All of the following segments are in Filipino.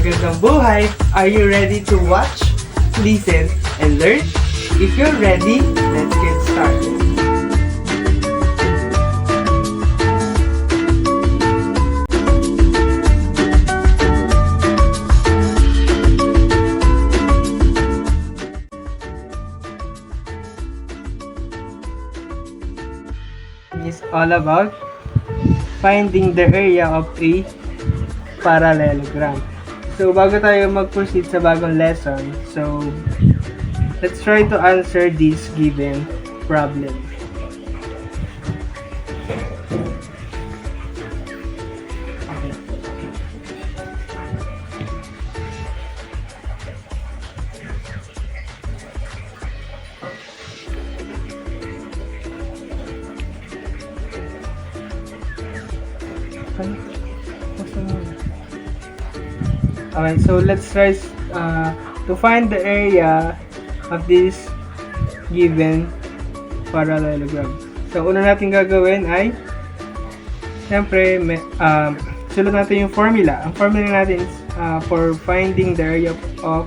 Magandang buhay! Are you ready to watch, listen, and learn? If you're ready, let's get started. It's all about finding the area of a parallelogram. So, bago tayo mag-proceed sa bagong lesson, so, let's try to answer this given problem. Okay. Okay, so let's try to find the area of this given parallelogram. So, una natin gagawin ay siyempre, sulat natin yung formula. Ang formula natin is, for finding the area of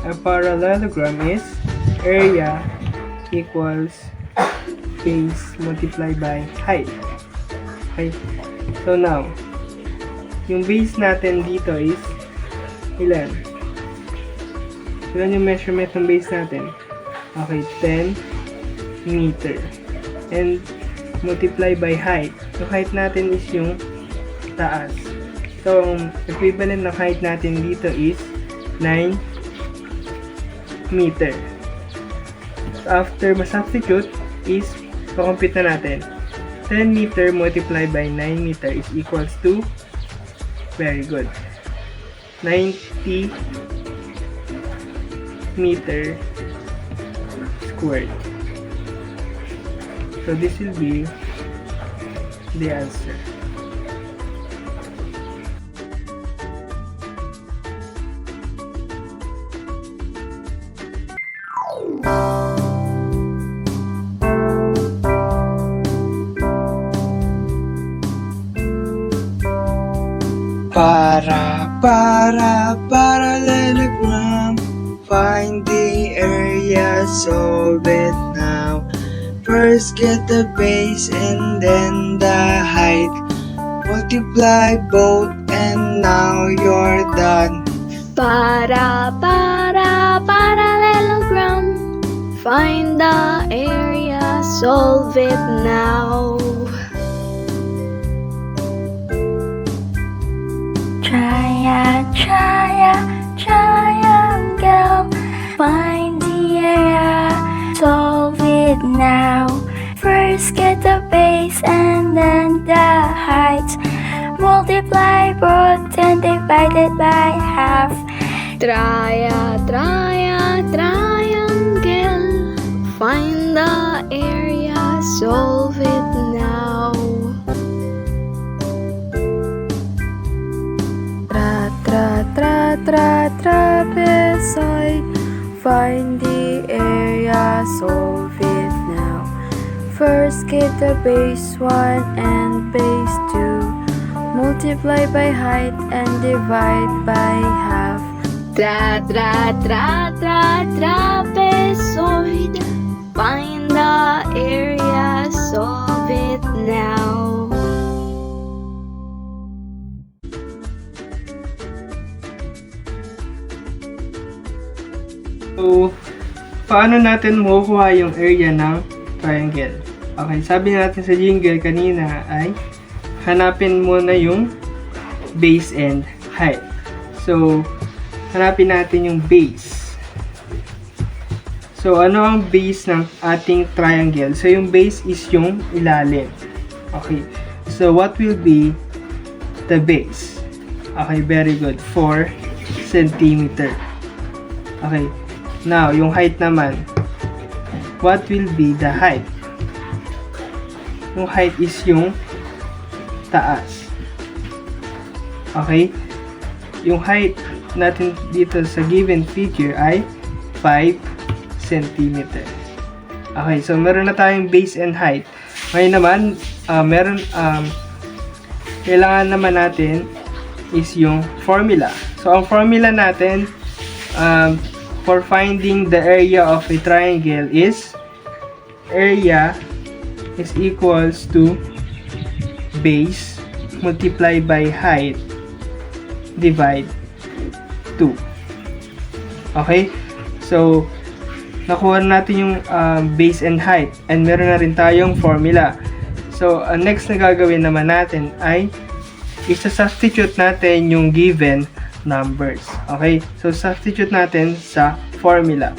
a parallelogram is area equals base multiplied by height. Okay, so now, yung base natin dito is ilan? Ilan yung measurement ng base natin? Okay, 10 meter. And multiply by height. Yung height natin is yung taas. So, equivalent ng height natin dito is 9 meter. So, after ma-substitute is pa-compute na natin. 10 meter multiplied by 9 meter is equals to, very good, 90 meter squared. So this will be the answer. Parallelogram, find the area, solve it now. First get the base and then the height. Multiply both and now you're done. Parallelogram, find the area, solve it now. Triangle, find the area, solve it now. First get the base and then the height. Multiply both and divide it by half. Triangle, find the area, solve it now. Trapezoid, find the area, solve it now. First get the base 1 and base 2. Multiply by height and divide by half. Trapezoid, find the area, solve it now. So, paano natin makukuha yung area ng triangle? Okay, sabi natin sa jingle kanina ay hanapin muna yung base and height. So, hanapin natin yung base. So, ano ang base ng ating triangle? So, yung base is yung ilalim. Okay, so what will be the base? Okay, very good. 4 centimeter. Okay. Now, yung height naman, what will be the height? Yung height is yung taas. Okay? Yung height natin dito sa given figure ay 5 cm. Okay, so meron na tayong base and height. Ngayon naman, kailangan naman natin is yung formula. So, ang formula natin for finding the area of a triangle is area is equals to base multiplied by height divide 2. Okay? So, nakuha natin yung base and height and meron na rin tayong formula. So, next na gagawin naman natin ay isa-substitute natin yung given numbers. Okay? So, substitute natin sa formula.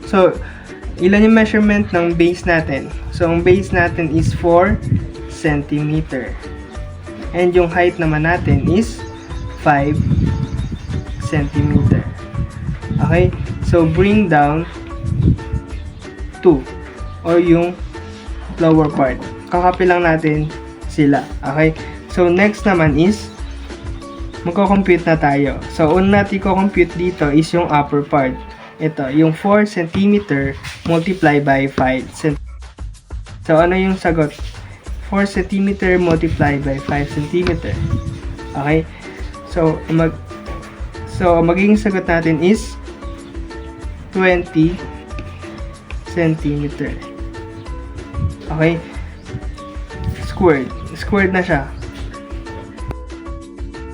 So, ilan yung measurement ng base natin? So, ang base natin is 4 cm. And yung height naman natin is 5 cm. Okay? So, bring down 2 or yung lower part. Kakapi lang natin sila. Okay? So, next naman is magko-compute na tayo. So, una natin ko-compute dito is yung upper part. Ito, yung 4 cm multiply by 5 cm. So, ano yung sagot? 4 cm multiply by 5 cm. Okay? So, magiging sagot natin is 20 cm. Okay? Squared. Squared na siya.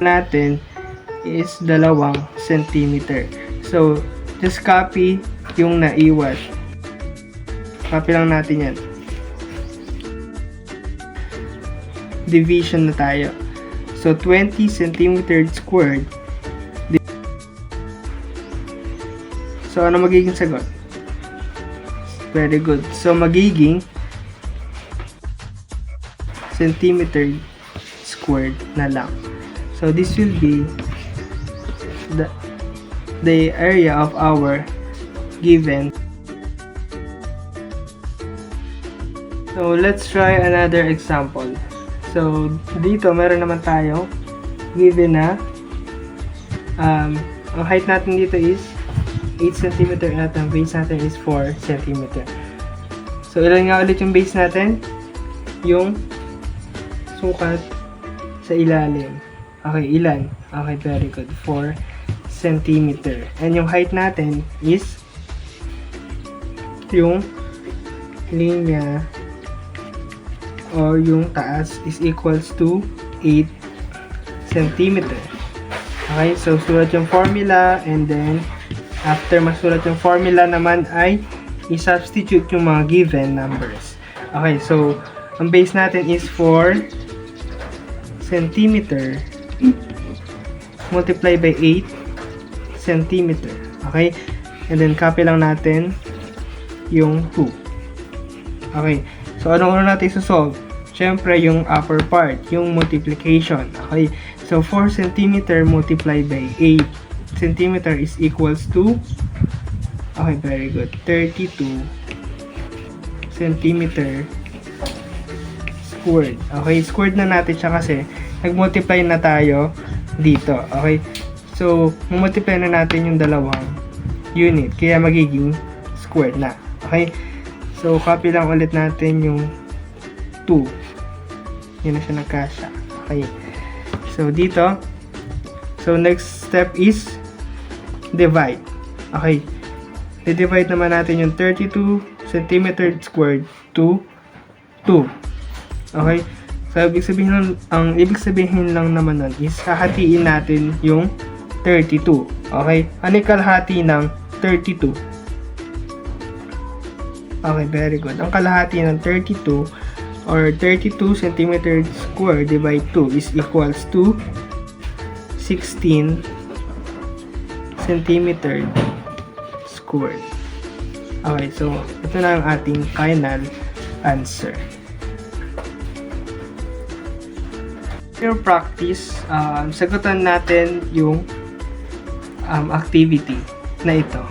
Natin is 2 cm. So, just copy yung naiwan. Copy lang natin yan. Division na tayo. So, 20 cm squared. So, ano magiging sagot? Very good. So, magiging centimeter squared na lang. So, this will be the area of our given. So, let's try another example. So, dito, meron naman tayo given na ang height natin dito is 8 cm at ang base natin is 4 cm. So, ilan nga ulit yung base natin? Yung sukat sa ilalim. Okay, ilan? Okay, very good. 4 cm. And yung height natin is yung linya or yung taas is equals to 8 cm. Okay, so sulat yung formula and then after masulat yung formula naman ay i-substitute yung mga given numbers. Okay, so ang base natin is 4 cm multiply by 8 cm. Okay? And then copy lang natin yung 2. Okay. So ano una natin i-solve? Siyempre yung upper part, yung multiplication. Okay? So 4 cm multiplied by 8 cm is equals to, okay, very good, 32 cm squared. Okay, squared na natin siya kasi nag-multiply na tayo dito. Okay, so multiply na natin yung dalawang unit kaya magiging squared na. Okay, so copy lang ulit natin yung 2. Yan na siya nagkasya. Okay, so dito, so next step is divide. Okay, i-divide naman natin yung 32 cm squared to 2. Okay, so ibig sabihin lang naman nun is hahatiin natin yung 32. Okay, ano yung kalahati ng 32? Okay, very good. Ang kalahati ng 32 or 32 cm squared divide 2 is equals to 16 cm squared. Okay, so ito na ang ating final answer. Your practice, sagutan natin yung activity na ito.